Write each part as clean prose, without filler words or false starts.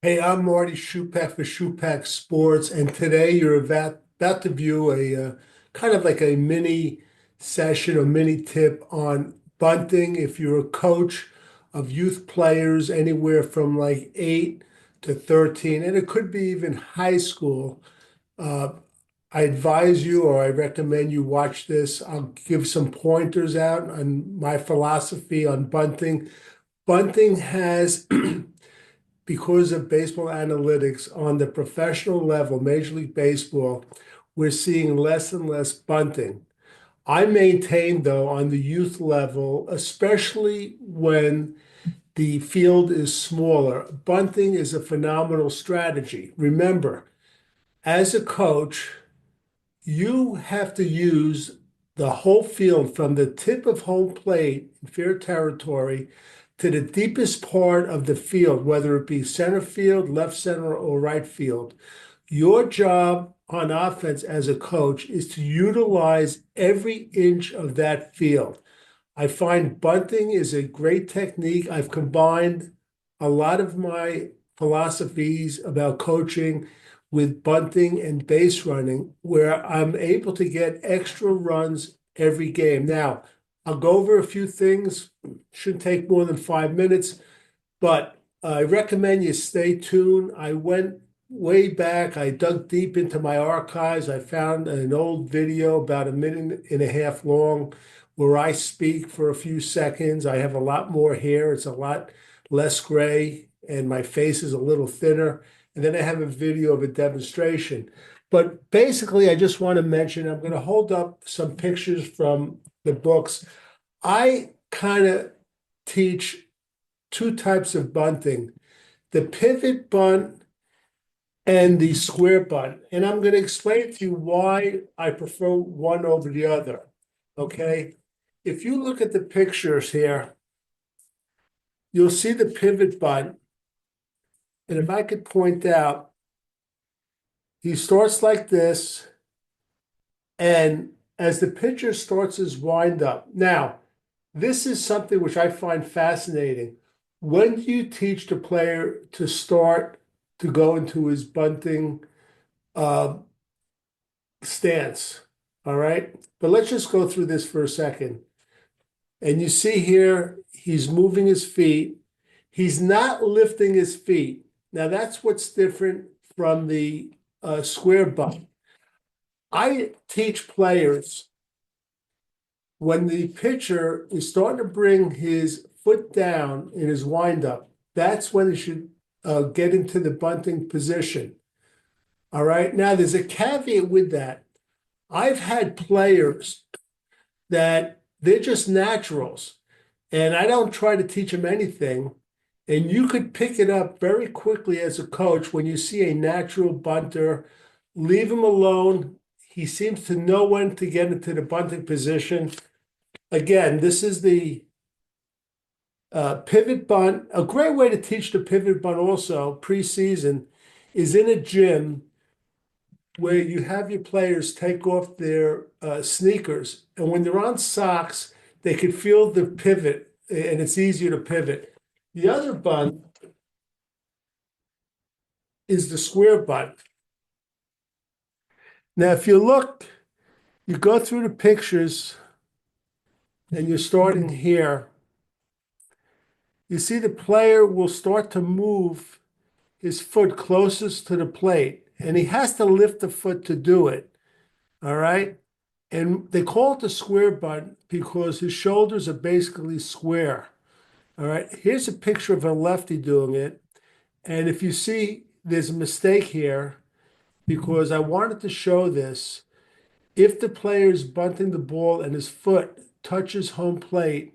Hey, I'm Marty Schupak for Schupak Sports, and today you're about to view a kind of like a mini session or mini tip on bunting. If you're a coach of youth players anywhere from like 8 to 13, and it could be even high school, uh, I advise you or I recommend you watch this. I'll give some pointers out on my philosophy on bunting. Bunting has because of baseball analytics on the professional level, Major League Baseball, we're seeing less and less bunting. I maintain, though, on the youth level, especially when the field is smaller, bunting is a phenomenal strategy. Remember, as a coach, you have to use the whole field from the tip of home plate in fair territory to the deepest part of the field, whether it be center field, left center, or right field. Your job on offense as a coach is to utilize every inch of that field. I find bunting is a great technique. I've combined a lot of my philosophies about coaching with bunting and base running, where I'm able to get extra runs every game. Now, I'll go over a few things, shouldn't take more than 5 minutes, but I recommend you stay tuned. I went way back. I dug deep into my archives. I found an old video about a minute and a half long where I speak for a few seconds. I have a lot more hair. It's a lot less gray, and my face is a little thinner. And then I have a video of a demonstration. But basically, I just want to mention I'm going to hold up some pictures from the books. I kind of teach two types of bunting, the pivot bunt and the square bunt. And I'm going to explain to you why I prefer one over the other. Okay. If you look at the pictures here, you'll see the pivot bunt. And if I could point out, he starts like this. And as the pitcher starts his windup, now, this is something which I find fascinating. When do you teach the player to start to go into his bunting uh, stance? All right. But let's just go through this for a second. And you see here, he's moving his feet. He's not lifting his feet. Now, that's what's different from the square bunt. I teach players when the pitcher is starting to bring his foot down in his windup, that's when he should get into the bunting position. All right. Now, there's a caveat with that. I've had players that they're just naturals, and I don't try to teach them anything. And you could pick it up very quickly as a coach when you see a natural bunter, leave him alone. He seems to know when to get into the bunting position. Again, this is the pivot bunt. A great way to teach the pivot bunt also preseason is in a gym where you have your players take off their sneakers, and when they're on socks, they can feel the pivot, and it's easier to pivot. The other bunt is the square bunt. Now, if you look, you go through the pictures, and you're starting here. You see the player will start to move his foot closest to the plate, and he has to lift the foot to do it. All right. And they call it the square bunt because his shoulders are basically square. All right. Here's a picture of a lefty doing it. And if you see, there's a mistake here because I wanted to show this. If the player is bunting the ball and his foot touches home plate,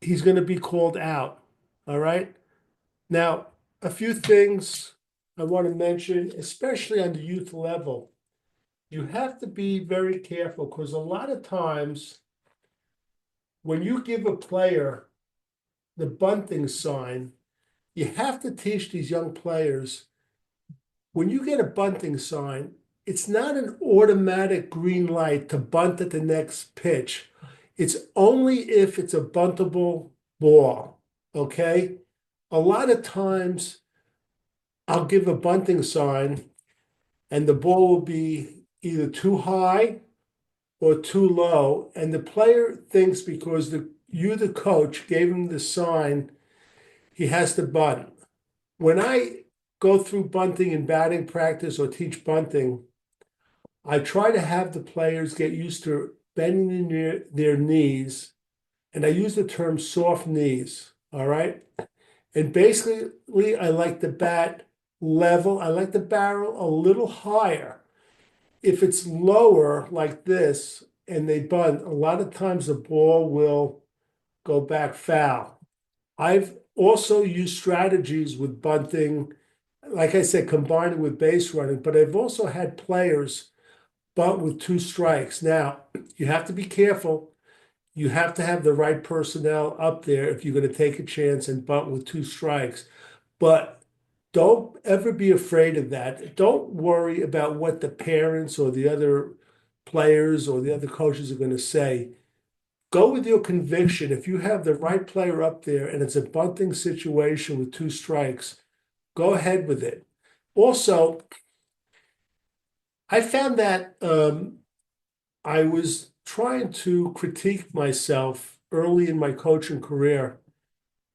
he's going to be called out. All right. Now, a few things I want to mention, especially on the youth level. You have to be very careful because a lot of times when you give a player the bunting sign, you have to teach these young players when you get a bunting sign, it's not an automatic green light to bunt at the next pitch. It's only if it's a buntable ball. Okay. A lot of times I'll give a bunting sign, and the ball will be either too high or too low. And the player thinks because the coach, gave him the sign, he has to bunt. When I go through bunting in batting practice or teach bunting, I try to have the players get used to bending their knees, and I use the term soft knees. All right. And basically, I like the bat level. I like the barrel a little higher. If it's lower like this and they bunt, a lot of times the ball will go back foul. I've also used strategies with bunting, like I said, combined it with base running, but I've also had players bunt with two strikes. Now, you have to be careful. You have to have the right personnel up there if you're going to take a chance and bunt with two strikes. But don't ever be afraid of that. Don't worry about what the parents or the other players or the other coaches are going to say. Go with your conviction. If you have the right player up there and it's a bunting situation with two strikes, go ahead with it. Also, I found that I was trying to critique myself early in my coaching career,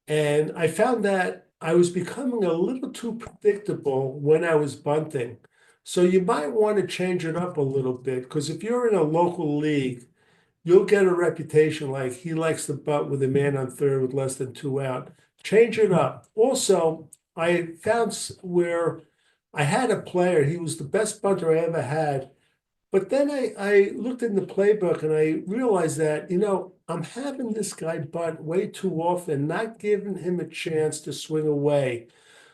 and I found that I was becoming a little too predictable when I was bunting. So you might want to change it up a little bit because if you're in a local league, you'll get a reputation like he likes to bunt with a man on third with less than two out. Change it up. Also, I found where I had a player, he was the best bunter I ever had. But then I looked in the playbook and I realized that, I'm having this guy bunt way too often, not giving him a chance to swing away.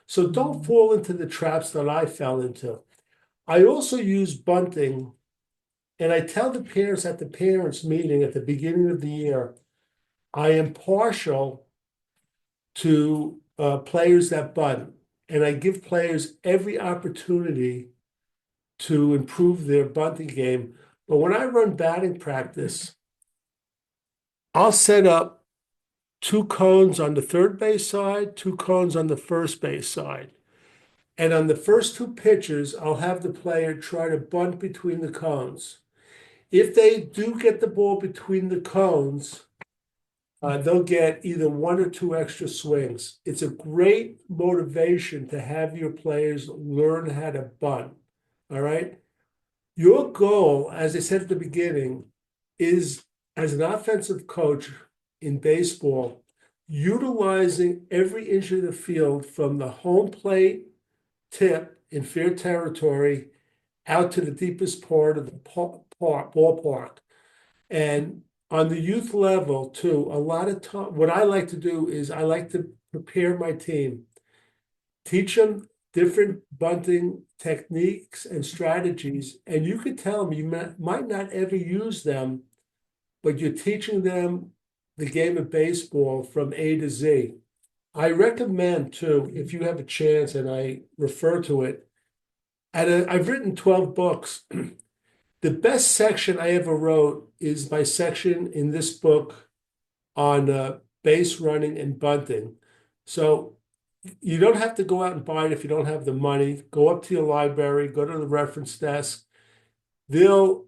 So don't fall into the traps that I fell into. I also use bunting, and I tell the parents at the parents' meeting at the beginning of the year, I am partial to players that bunt, and I give players every opportunity to improve their bunting game. But when I run batting practice, I'll set up two cones on the third base side, two cones on the first base side. And on the first two pitches, I'll have the player try to bunt between the cones. If they do get the ball between the cones, they'll get either one or two extra swings. It's a great motivation to have your players learn how to bunt. All right. Your goal, as I said at the beginning, is as an offensive coach in baseball, utilizing every inch of the field from the home plate tip in fair territory out to the deepest part of the ballpark. And on the youth level, too, a lot of time, what I like to do is I like to prepare my team, teach them different bunting techniques and strategies. And you could tell them you might not ever use them, but you're teaching them the game of baseball from A to Z. I recommend, too, if you have a chance, and I refer to it, I've written 12 books. The best section I ever wrote is my section in this book on base running and bunting. So you don't have to go out and buy it if you don't have the money. Go up to your library, go to the reference desk. They'll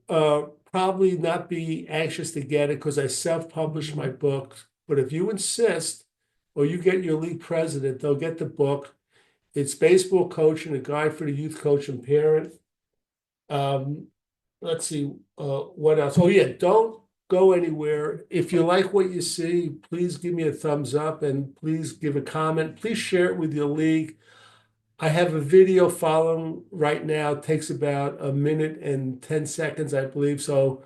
probably not be anxious to get it because I self-published my book. But if you insist, or you get your league president, they'll get the book. It's Baseball Coaching, a guide for the youth coach and parent. Let's see, what else? Oh yeah, don't go anywhere. If you like what you see, please give me a thumbs up and please give a comment. Please share it with your league. I have a video following right now. It takes about a minute and 10 seconds, I believe. So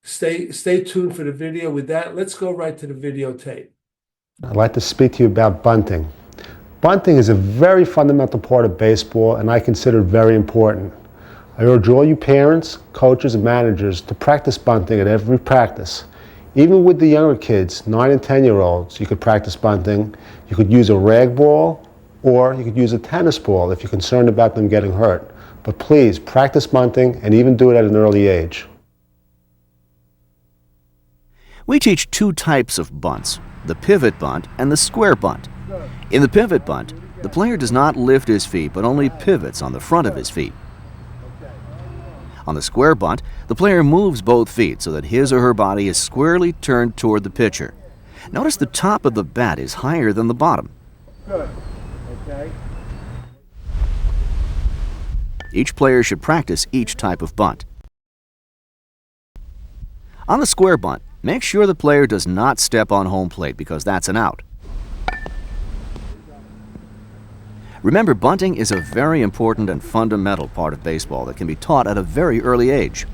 stay tuned for the video. With that, let's go right to the videotape. I'd like to speak to you about bunting. Bunting is a very fundamental part of baseball and I consider it very important. I urge all you parents, coaches, and managers to practice bunting at every practice. Even with the younger kids, 9 and 10-year-olds, you could practice bunting. You could use a rag ball or you could use a tennis ball if you're concerned about them getting hurt. But please, practice bunting and even do it at an early age. We teach two types of bunts, the pivot bunt and the square bunt. In the pivot bunt, the player does not lift his feet but only pivots on the front of his feet. On the square bunt, the player moves both feet so that his or her body is squarely turned toward the pitcher. Notice the top of the bat is higher than the bottom. Good. Okay. Each player should practice each type of bunt. On the square bunt, make sure the player does not step on home plate because that's an out. Remember, bunting is a very important and fundamental part of baseball that can be taught at a very early age.